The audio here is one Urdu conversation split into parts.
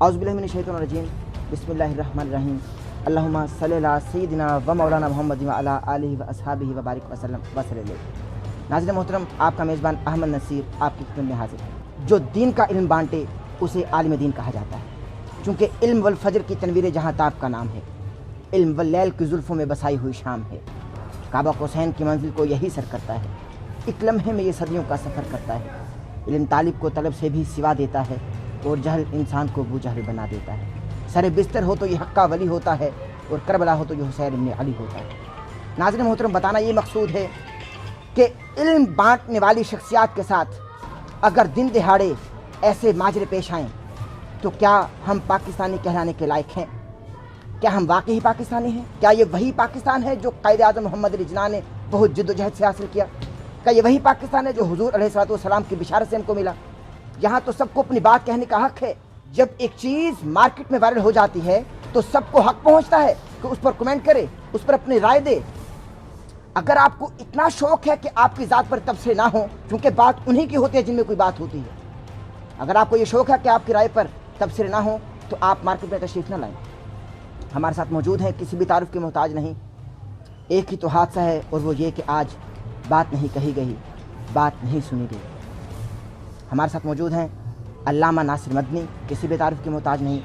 اعوذ باللہ من الشیطان الرجیم بسم اللہ الرحمن الرحیم اللہم صلی علی سیدنا و مولانا محمد و علی آلہ و اصحابہ و بارک وسلم وسلم۔ ناظرین محترم، آپ کا میزبان احمد نصیر آپ کی خدمت میں حاضر ہے۔ جو دین کا علم بانٹے اسے عالم دین کہا جاتا ہے، چونکہ علم والفجر کی تنویر جہاں تاب کا نام ہے، علم واللیل کی زلفوں میں بسائی ہوئی شام ہے۔ کعبہ قوسین کی منزل کو یہی سر کرتا ہے، ایک لمحے میں یہ صدیوں کا سفر کرتا ہے۔ علم طالب کو طلب سے بھی سوا دیتا ہے، اور جہل انسان کو بو جہل بنا دیتا ہے۔ سر بستر ہو تو یہ حقہ ولی ہوتا ہے، اور کربلا ہو تو یہ حسین ابن علی ہوتا ہے۔ ناظرین محترم، بتانا یہ مقصود ہے کہ علم بانٹنے والی شخصیات کے ساتھ اگر دن دہاڑے ایسے ماجرے پیش آئیں تو کیا ہم پاکستانی کہلانے کے لائق ہیں؟ کیا ہم واقعی پاکستانی ہیں؟ کیا یہ وہی پاکستان ہے جو قائد اعظم محمد علی جناح نے بہت جد و جہد سے حاصل کیا؟ کیا یہ وہی پاکستان ہے جو حضور علیہ السلام کی بشارت سے ہم کو ملا؟ یہاں تو سب کو اپنی بات کہنے کا حق ہے۔ جب ایک چیز مارکیٹ میں وائرل ہو جاتی ہے تو سب کو حق پہنچتا ہے کہ اس پر کمنٹ کرے، اس پر اپنی رائے دے۔ اگر آپ کو اتنا شوق ہے کہ آپ کی ذات پر تبصرے نہ ہوں، کیونکہ بات انہی کی ہوتی ہے جن میں کوئی بات ہوتی ہے، اگر آپ کو یہ شوق ہے کہ آپ کی رائے پر تبصرے نہ ہوں تو آپ مارکیٹ میں تشریف نہ لائیں۔ ہمارے ساتھ موجود ہیں، کسی بھی تعارف کے محتاج نہیں، ایک ہی تو حادثہ ہے اور وہ یہ کہ آج بات نہیں کہی گئی، بات نہیں سنی گئی۔ ہمارے ساتھ موجود ہیں علامہ ناصر مدنی، کسی بھی تعارف کے محتاج نہیں،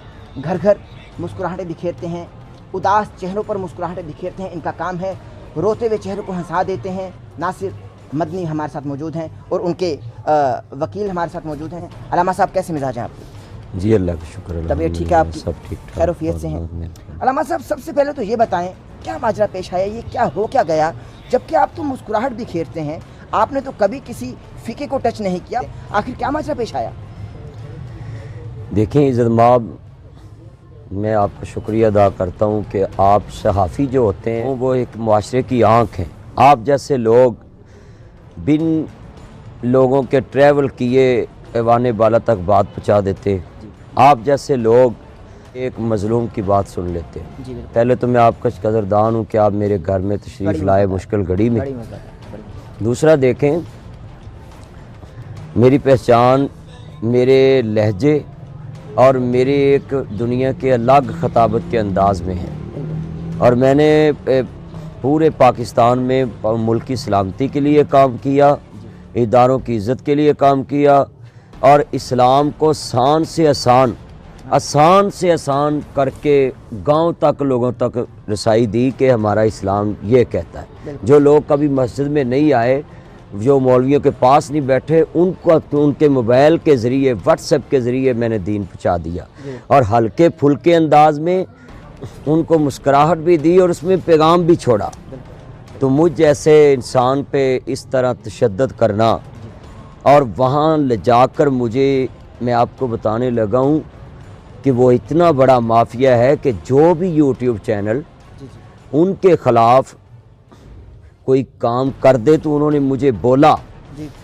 گھر گھر مسکراہٹیں بکھیرتے ہیں، اداس چہروں پر مسکراہٹیں بکھیرتے ہیں، ان کا کام ہے روتے ہوئے چہروں کو ہنسا دیتے ہیں۔ ناصر مدنی ہمارے ساتھ موجود ہیں اور ان کے وکیل ہمارے ساتھ موجود ہیں۔ علامہ صاحب، کیسے مزاج ہیں آپ کے؟ جی اللہ کا شکر ہے، طبیعت ٹھیک ہے آپ کی؟ سب ٹھیک ٹھاک، خیر وفیت سے ہیں؟ علامہ صاحب، سب سے پہلے تو یہ بتائیں کیا ماجرا پیش آیا، یہ کیا ہو کیا گیا؟ جبکہ آپ تو مسکراہٹ بھی کھیرتے ہیں، آپ نے تو کبھی کسی فقہ کو ٹچ نہیں کیا، آخر کیا ماجرا پیش آیا؟ دیکھیں عزت مآب، میں آپ کا شکریہ ادا کرتا ہوں کہ آپ صحافی جو ہوتے ہیں وہ ایک معاشرے کی آنکھ ہیں۔ آپ جیسے لوگ بن لوگوں کے ٹریول کیے ایوان بالا تک بات پہنچا دیتے، آپ جیسے لوگ ایک مظلوم کی بات سن لیتے۔ پہلے تو میں آپ کا قدردان ہوں کہ آپ میرے گھر میں تشریف لائے مشکل گھڑی میں۔ دوسرا دیکھیں، میری پہچان میرے لہجے اور میرے ایک دنیا کے الگ خطابت کے انداز میں ہے، اور میں نے پورے پاکستان میں ملک کی سلامتی کے لیے کام کیا، اداروں کی عزت کے لیے کام کیا، اور اسلام کو آسان سے آسان کر کے گاؤں تک لوگوں تک رسائی دی کہ ہمارا اسلام یہ کہتا ہے۔ جو لوگ کبھی مسجد میں نہیں آئے، جو مولویوں کے پاس نہیں بیٹھے، ان کو ان کے موبائل کے ذریعے، واٹس ایپ کے ذریعے میں نے دین پہنچا دیا، اور ہلکے پھلکے انداز میں ان کو مسکراہٹ بھی دی اور اس میں پیغام بھی چھوڑا۔ تو مجھ جیسے انسان پہ اس طرح تشدد کرنا، اور وہاں لے جا کر میں آپ کو بتانے لگا ہوں کہ وہ اتنا بڑا مافیا ہے کہ جو بھی یوٹیوب چینل ان کے خلاف کوئی کام کر دے تو انہوں نے مجھے بولا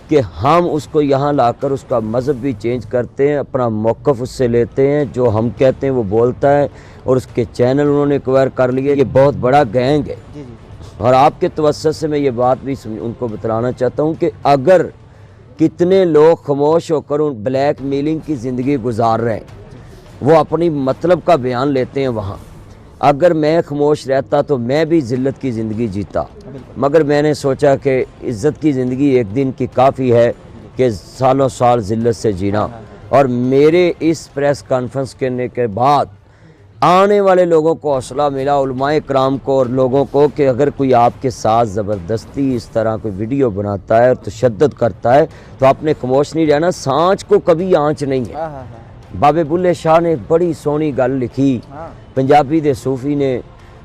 کہ ہم اس کو یہاں لا کر اس کا مذہب بھی چینج کرتے ہیں، اپنا موقف اس سے لیتے ہیں، جو ہم کہتے ہیں وہ بولتا ہے، اور اس کے چینل انہوں نے ایکوائر کر لیے۔ یہ بہت بڑا گینگ ہے، اور آپ کے توسط سے میں یہ بات بھی ان کو بتلانا چاہتا ہوں کہ اگر کتنے لوگ خاموش ہو کر ان بلیک میلنگ کی زندگی گزار رہے ہیں، وہ اپنی مطلب کا بیان لیتے ہیں وہاں، اگر میں خاموش رہتا تو میں بھی ذلت کی زندگی جیتا، مگر میں نے سوچا کہ عزت کی زندگی ایک دن کی کافی ہے کہ سالوں سال ذلت سے جینا۔ اور میرے اس پریس کانفرنس کرنے کے بعد آنے والے لوگوں کو حوصلہ ملا، علماء کرام کو اور لوگوں کو، کہ اگر کوئی آپ کے ساتھ زبردستی اس طرح کوئی ویڈیو بناتا ہے اور تشدد کرتا ہے تو آپ نے خاموش نہیں رہنا، سانچ کو کبھی آنچ نہیں ہے۔ بابے بلے شاہ نے بڑی سونی گل لکھی، پنجابی دے صوفی نے،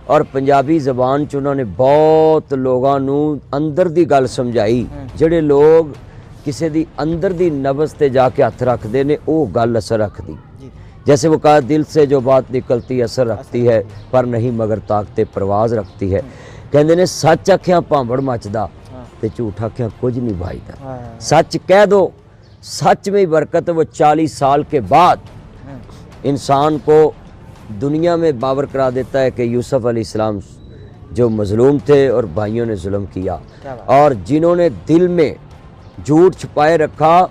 اور پنجابی زبان چ انہوں نے بہت لوگاں نو اندر دی گل سمجھائی، جڑے لوگ کسی دی اندر دی نبض تے جا کے ہاتھ رکھ دے نے، او گل اثر رکھ دی۔ جیسے وہ کہا، دل سے جو بات نکلتی اثر رکھتی ہے، پر نہیں مگر طاقت پرواز رکھتی ہے۔ کہندے نے سچ آکھیاں پانبڑ مچدا تے جھوٹ آکھیاں کچھ نہیں بھائیدا۔ سچ کہہ دو، سچ میں برکت ہے۔ وہ 40 سال کے بعد انسان کو دنیا میں باور کرا دیتا ہے کہ یوسف علیہ السلام جو مظلوم تھے اور بھائیوں نے ظلم کیا، اور جنہوں نے دل میں جھوٹ چھپائے رکھا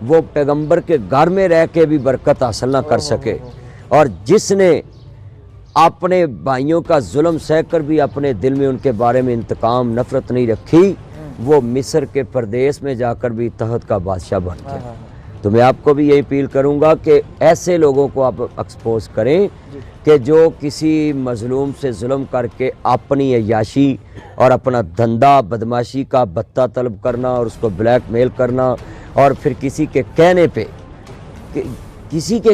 وہ پیغمبر کے گھر میں رہ کے بھی برکت حاصل نہ کر سکے، اور جس نے اپنے بھائیوں کا ظلم سہ کر بھی اپنے دل میں ان کے بارے میں انتقام نفرت نہیں رکھی، وہ مصر کے پردیس میں جا کر بھی تحت کا بادشاہ بن گیا۔ تو میں آپ کو بھی یہی اپیل کروں گا کہ ایسے لوگوں کو آپ ایکسپوز کریں کہ جو کسی مظلوم سے ظلم کر کے اپنی عیاشی اور اپنا دھندا بدماشی کا بتہ طلب کرنا اور اس کو بلیک میل کرنا، اور پھر کسی کے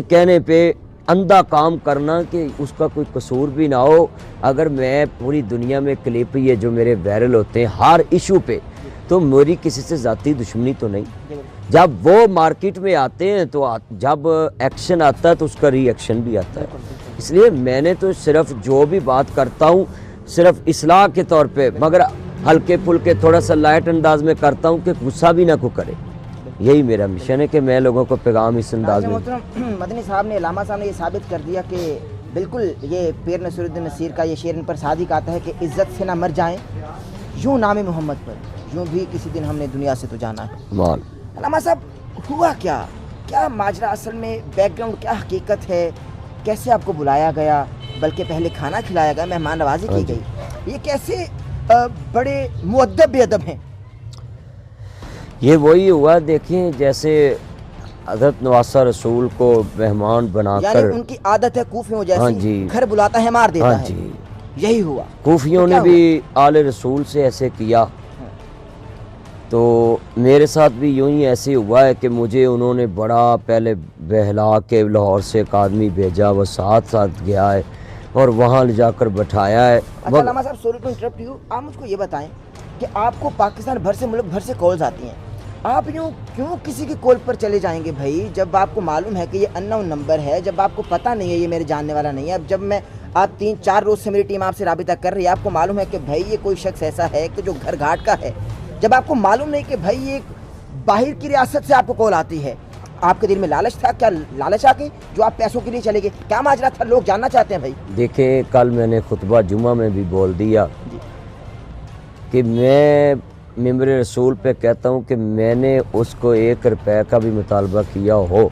کہنے پہ اندھا کام کرنا کہ اس کا کوئی قصور بھی نہ ہو۔ اگر میں پوری دنیا میں کلپ یہ جو میرے وائرل ہوتے ہیں ہر ایشو پہ، تو میری کسی سے ذاتی دشمنی تو نہیں۔ جب وہ مارکیٹ میں آتے ہیں تو جب ایکشن آتا ہے تو اس کا ری ایکشن بھی آتا ہے۔ اس لیے میں نے تو صرف جو بھی بات کرتا ہوں صرف اصلاح کے طور پہ، مگر ہلکے پھلکے تھوڑا سا لائٹ انداز میں کرتا ہوں کہ غصہ بھی نہ کو کرے۔ یہی میرا مشن ہے کہ میں لوگوں کو پیغام اس انداز میں۔ مدنی صاحب نے، علامہ صاحب نے یہ ثابت کر دیا کہ بالکل یہ پیر نصیر الدین نصیر کا یہ شعر ان پر صادق آتا ہے کہ عزت سے نہ مر جائیں یوں نام محمد پر، یوں بھی کسی دن ہم نے دنیا سے تو جانا ہے۔ مان علامہ صاحب ہوا کیا ماجرا اصل میں، بیک گراؤنڈ کیا حقیقت ہے، کیسے آپ کو بلایا گیا، بلکہ پہلے کھانا کھلایا گیا، مہمان نوازی کی گئی، یہ کیسے بڑے مؤدب بے ادب ہیں؟ یہ وہی ہوا، دیکھیں جیسے حضرت نواسہ رسول کو مہمان بنا کر، یعنی ان کی عادت ہے کوفیوں ہاں جیسی، جی، گھر بلاتا ہے مار دیتا ہے، جی یہی ہوا۔ کوفیوں نے بھی آل رسول سے ایسے کیا، تو میرے ساتھ بھی یوں ہی ایسے ہوا ہے کہ مجھے انہوں نے بڑا پہلے بہلا کے لاہور سے ایک آدمی بھیجا، وہ ساتھ گیا ہے اور وہاں لے جا کر بٹھایا ہے۔ اچھا علامہ صاحب، سوری ٹو انٹرپٹ یو، آپ مجھ کو یہ بتائیں کہ آپ کو پاکستان بھر سے، ملک بھر سے کالز آتی ہیں، آپ یوں کیوں کسی کی کال پر چلے جائیں گے بھائی، جب آپ کو معلوم ہے کہ یہ ان نون نمبر ہے، جب آپ کو پتہ نہیں ہے یہ میرے جاننے والا نہیں ہے، اب جب میں آپ 3-4 روز سے میری ٹیم آپ سے رابطہ کر رہی ہے، آپ کو معلوم ہے کہ بھائی یہ کوئی شخص ایسا ہے کہ جو گھر گھاٹ کا ہے، جب آپ کو معلوم نہیں کہ بھائی یہ باہر کی ریاست سے آپ کو کال آتی ہے، آپ کے دل میں لالچ تھا؟ کیا لالچ آ کے جو آپ پیسوں کے لیے چلے گئے؟ کیا ماجرا تھا؟ لوگ جاننا چاہتے ہیں بھائی۔ دیکھیں کل میں نے خطبہ جمعہ میں بھی بول دیا کہ میں ممبر رسول پہ کہتا ہوں کہ میں نے اس کو 1 روپے کا بھی مطالبہ کیا ہو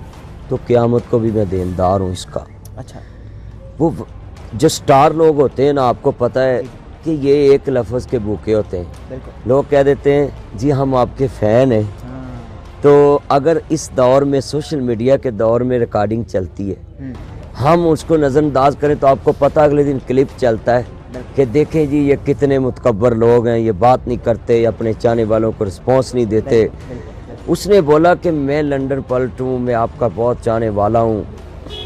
تو قیامت کو بھی میں دیندار ہوں اس کا۔ اچھا، وہ جو سٹار لوگ ہوتے ہیں نا، آپ کو پتہ ہے کہ یہ ایک لفظ کے بھوکے ہوتے ہیں، بالکل، لوگ کہہ دیتے ہیں جی ہم آپ کے فین ہیں۔ تو اگر اس دور میں سوشل میڈیا کے دور میں ریکارڈنگ چلتی ہے، ہم اس کو نظر انداز کریں تو آپ کو پتہ اگلے دن کلپ چلتا ہے کہ دیکھیں جی یہ کتنے متکبر لوگ ہیں، یہ بات نہیں کرتے، اپنے چاہنے والوں کو رسپانس نہیں دیتے۔ اس نے بولا کہ میں لنڈن پلٹوں، میں آپ کا بہت چاہنے والا ہوں،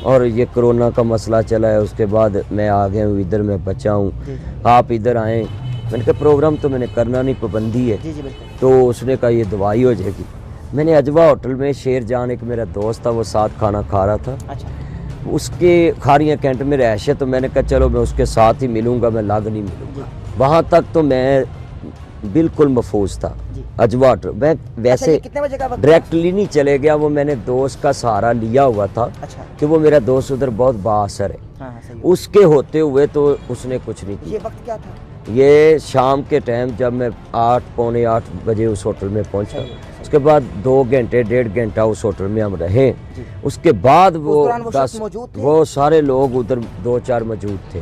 اور یہ کرونا کا مسئلہ چلا ہے، اس کے بعد میں آ گیا ہوں ادھر، میں بچا ہوں، آپ ادھر آئیں۔ میں نے کہا پروگرام تو میں نے کرنا نہیں، پابندی ہے۔ تو اس نے کہا یہ دوائی ہو جائے گی۔ میں نے اجوا ہوٹل میں، شیر جان ایک میرا دوست تھا، وہ ساتھ کھانا کھا رہا تھا، اس کے کھاریاں کینٹ میں رہائش ہے، تو میں نے کہا چلو میں اس کے ساتھ ہی ملوں گا، میں لگ نہیں ملوں گا۔ وہاں تک تو میں بالکل محفوظ تھا اجوا ہوٹل میں، ویسے ڈائریکٹلی نہیں چلے گیا، وہ میں نے دوست کا سہارا لیا ہوا تھا کہ وہ میرا دوست ادھر بہت با اثر ہے، اس کے ہوتے ہوئے تو اس نے کچھ نہیں کیا۔ یہ وقت کیا تھا؟ یہ شام کے ٹائم جب میں 8-8:45 بجے اس ہوٹل میں پہنچا، اس کے بعد 2 گھنٹے 1.5 گھنٹہ اس ہوٹل میں ہم رہے، اس کے بعد وہ سارے لوگ ادھر 2-4 موجود تھے،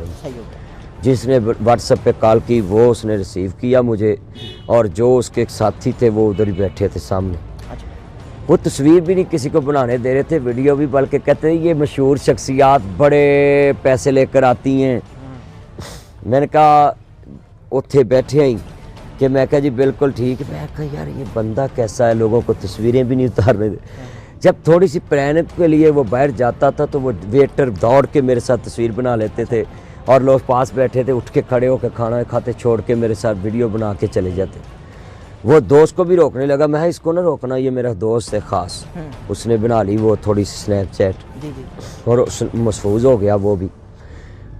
جس نے واٹس ایپ پہ کال کی وہ اس نے ریسیو کیا مجھے، اور جو اس کے ایک ساتھی تھے وہ ادھر ہی بیٹھے تھے سامنے، وہ تصویر بھی نہیں کسی کو بنانے دے رہے تھے، ویڈیو بھی، بلکہ کہتے ہیں یہ مشہور شخصیات بڑے پیسے لے کر آتی ہیں۔ میں نے کہا اتھے بیٹھے ہی کہ میں کہا جی بالکل ٹھیک ہے، میں کہا یار یہ بندہ کیسا ہے، لوگوں کو تصویریں بھی نہیں اتارنے دے۔ جب تھوڑی سی پرینت کے لیے وہ باہر جاتا تھا تو وہ ویٹر دوڑ کے میرے ساتھ تصویر بنا لیتے تھے، اور لوگ پاس بیٹھے تھے اٹھ کے کھڑے ہو کے کھانا کھاتے چھوڑ کے میرے ساتھ ویڈیو بنا کے چلے جاتے۔ وہ دوست کو بھی روکنے لگا، میں اس کو نہ روکنا، یہ میرا دوست ہے خاص، اس نے بنا لی وہ تھوڑی سی سنیپ چیٹ، اور محفوظ ہو گیا وہ بھی۔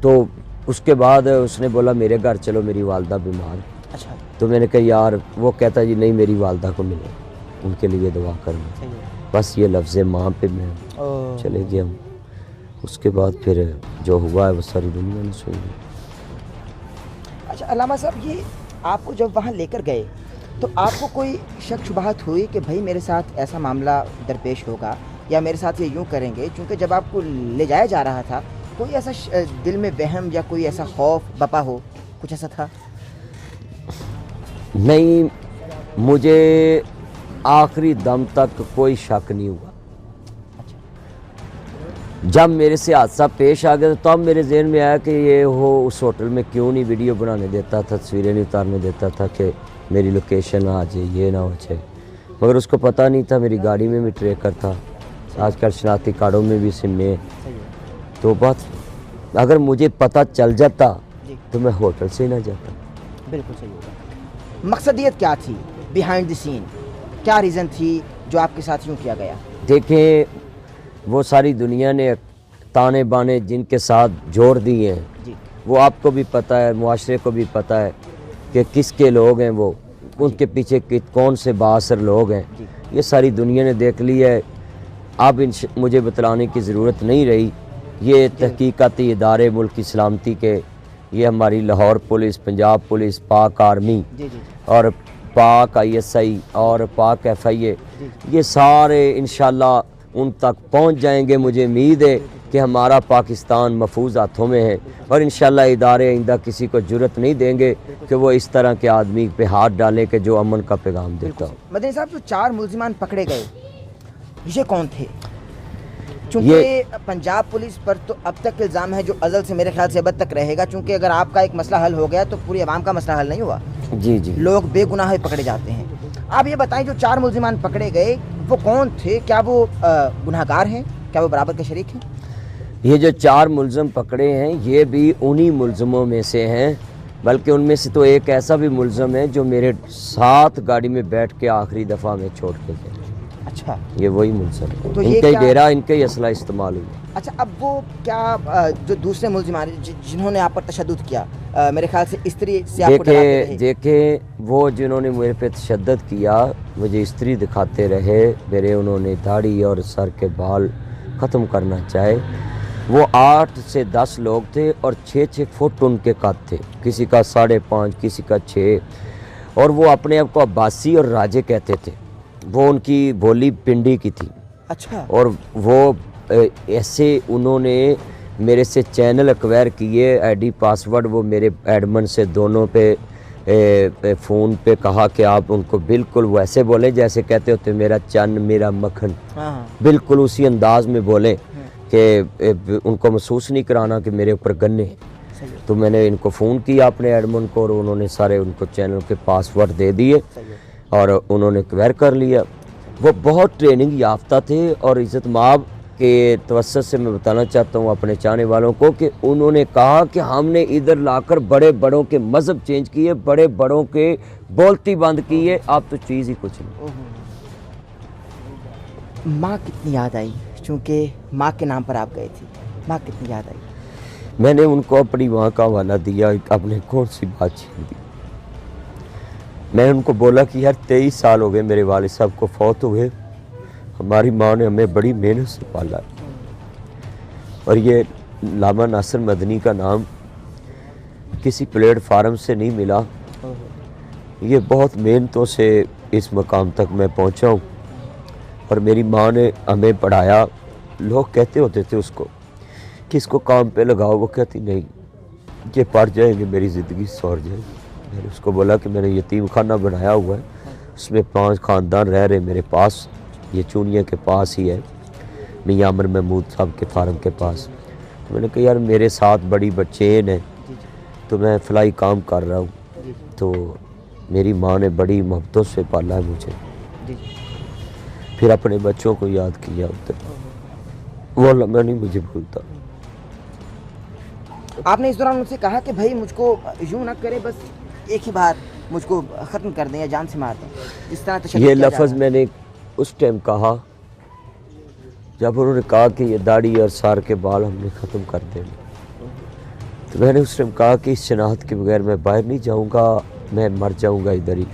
تو اس کے بعد اس نے بولا میرے گھر چلو، میری والدہ بیمار۔ تو میں نے کہا یار، وہ کہتا جی نہیں میری والدہ کو ملے، ان کے لیے دعا کرنا، بس یہ لفظ ماں پہ میں چلے گیا ہوں۔ اس کے بعد پھر جو ہوا ہے وہ ساری دنیا نے سن لی۔ اچھا علامہ صاحب، یہ آپ کو جب وہاں لے کر گئے تو آپ کو کوئی شک شبہات ہوئی کہ بھائی میرے ساتھ ایسا معاملہ درپیش ہوگا، یا میرے ساتھ یہ یوں کریں گے، چونکہ جب آپ کو لے جایا جا رہا تھا کوئی ایسا دل میں وہم یا کوئی ایسا خوف بپا ہو، کچھ ایسا تھا؟ نہیں، مجھے آخری دم تک کوئی شک نہیں ہوا۔ جب میرے سے حادثہ پیش آ گیا تب میرے ذہن میں آیا کہ یہ وہ اس ہوٹل میں کیوں نہیں ویڈیو بنانے دیتا تھا، تصویریں نہیں اتارنے دیتا تھا کہ میری لوکیشن آ جائے، یہ نہ ہو جائے۔ مگر اس کو پتہ نہیں تھا میری گاڑی میں بھی ٹریکر تھا، آج کل شناختی کارڈوں میں بھی سم میں، تو بات اگر مجھے پتہ چل جاتا تو میں ہوٹل سے ہی نہ جاتا۔ بالکل صحیح ہوگا۔ مقصدیت کیا تھی بیہائنڈ دی سین؟ کیا ریزن تھی جو آپ کے ساتھ یوں کیا گیا؟ دیکھیں، وہ ساری دنیا نے تانے بانے جن کے ساتھ جوڑ دیے ہیں، وہ آپ کو بھی پتہ ہے، معاشرے کو بھی پتہ ہے کہ کس کے لوگ ہیں، وہ ان کے پیچھے کون سے بااثر لوگ ہیں، یہ ساری دنیا نے دیکھ لی ہے۔ اب مجھے بتلانے کی ضرورت نہیں رہی۔ یہ تحقیقاتی ادارے ملک کی سلامتی کے، یہ ہماری لاہور پولیس، پنجاب پولیس، پاک آرمی اور پاک ISI اور پاک FIA، یہ سارے انشاءاللہ ان تک پہنچ جائیں گے۔ مجھے امید ہے کہ ہمارا پاکستان محفوظ ہاتھوں میں ہے، اور انشاءاللہ ادارے آئندہ کسی کو جرت نہیں دیں گے کہ وہ اس طرح کے آدمی پہ ہاتھ ڈالے کہ جو امن کا پیغام دیتا ہو۔ مدنی صاحب، جو 4 ملزمان پکڑے گئے یہ کون تھے؟ چونکہ پنجاب پولیس پر تو اب تک الزام ہے جو ازل سے میرے خیال سے اب تک رہے گا، چونکہ اگر آپ کا ایک مسئلہ حل ہو گیا تو پوری عوام کا مسئلہ حل نہیں ہوا۔ جی لوگ بے گناہ پکڑے جاتے ہیں۔ آپ یہ بتائیں، جو 4 ملزمان پکڑے گئے وہ کون تھے؟ کیا وہ گناہ گار ہیں؟ کیا وہ برابر کے شریک ہیں؟ یہ جو 4 ملزم پکڑے ہیں یہ بھی انہی ملزموں میں سے ہیں، بلکہ ان میں سے تو ایک ایسا بھی ملزم ہے جو میرے ساتھ گاڑی میں بیٹھ کے آخری دفعہ میں چھوڑ کے گئے۔ اچھا، یہ وہی ملزم ہے، تو ان یہ کا ہی کیا ڈیرا، ان کا ہی اسلحہ استعمال ہوا۔ اچھا، اب وہ کیا جو دوسرے ملزمان جنہوں نے آپ پر تشدد کیا، میرے خیال سے استری سے آپ کو ڈراتے رہے؟ دیکھیں، وہ جنہوں نے میرے پہ تشدد کیا، مجھے استری دکھاتے رہے، میرے انہوں نے داڑھی اور سر کے بال ختم کرنا چاہے، وہ 8 سے 10 لوگ تھے اور 6 فٹ ان کے قد تھے، کسی کا 5.5، کسی کا 6، اور وہ اپنے آپ کو عباسی اور راجے کہتے تھے۔ وہ ان کی بولی پنڈی کی تھی۔ اچھا، اور وہ ایسے انہوں نے میرے سے چینل ایکوائر کیے، ID پاسورڈ وہ میرے ایڈمن سے دونوں پہ فون پہ کہا کہ آپ ان کو بالکل ویسے بولیں جیسے کہتے ہوتے میرا چن میرا مکھن، بالکل اسی انداز میں بولیں کہ ان کو محسوس نہیں کرانا کہ میرے اوپر گنے ہیں۔ تو میں نے ان کو فون کیا اپنے ایڈمن کو، اور انہوں نے سارے ان کو چینل کے پاسورڈ دے دیے اور انہوں نے ایکوائر کر لیا۔ وہ بہت ٹریننگ یافتہ تھے، اور عزت مآب کے توسط سے میں بتانا چاہتا ہوں اپنے چاہنے والوں کو کہ انہوں نے کہا کہ ہم نے ادھر لا کر بڑے بڑوں کے مذہب چینج کیے، بڑے بڑوں کے بولتی بند کیے، آپ تو چیز ہی کچھ نہیں۔ ماں کتنی یاد آئی؟ چونکہ ماں کے نام پر آپ گئے تھے، ماں کتنی یاد آئی؟ میں نے ان کو اپنی ماں کا حوالہ دیا، آپ نے کون سی بات چھین دی؟ میں ان کو بولا کہ یار 23 سال ہو گئے میرے والد صاحب کو فوت ہوئے، ہماری ماں نے ہمیں بڑی محنت سے پالا، اور یہ علامہ ناصر مدنی کا نام کسی پلیٹ فارم سے نہیں ملا، یہ بہت محنتوں سے اس مقام تک میں پہنچا ہوں، اور میری ماں نے ہمیں پڑھایا۔ لوگ کہتے ہوتے تھے اس کو کہ اس کو کام پہ لگاؤ، وہ کہتی نہیں، یہ پڑھ جائیں گے میری زندگی سور جائے گی۔ میں نے اس کو بولا کہ میں نے یتیم خانہ بنایا ہوا ہے، اس میں 5 خاندان رہ رہے میرے پاس، یہ چونیا کے پاس ہی ہے، میاں عمر محمود صاحب کے فارم کے پاس۔ تو میں نے کہا یار میرے ساتھ بڑی بچین ہے، تو میں فلائی کام کر رہا ہوں، تو میری ماں نے بڑی محبتوں سے پالا ہے مجھے، پھر اپنے بچوں کو یاد کیا ادھر، وہ لمحہ نہیں مجھے بھولتا۔ آپ نے اس دوران ان سے کہا کہ بھائی مجھ کو یوں نہ کرے، بس ایک ہی بار مجھ کو ختم کر دیں یا جان سے مار دیں، اس طرح تشدد یہ کیا جا لفظ رہا ہے؟ میں نے اس ٹائم کہا جب انہوں نے کہا کہ یہ داڑھی اور سار کے بال ہم نے ختم کر دیں، تو میں نے اس ٹائم کہا کہ اس شناخت کے بغیر میں باہر نہیں جاؤں گا، میں مر جاؤں گا ادھر ہی،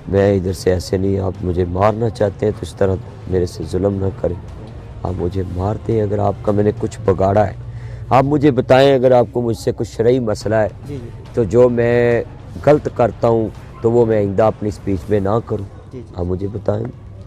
میں ادھر سے ایسے نہیں، آپ مجھے مارنا چاہتے ہیں تو اس طرح میرے سے ظلم نہ کریں، آپ مجھے مار دیں، اگر آپ کا میں نے کچھ بگاڑا ہے آپ مجھے بتائیں، اگر آپ کو مجھ سے کچھ شرعی مسئلہ ہے تو جو میں غلط کرتا ہوں تو وہ میں آئندہ اپنی سپیچ میں نہ کروں، آپ مجھے بتائیں،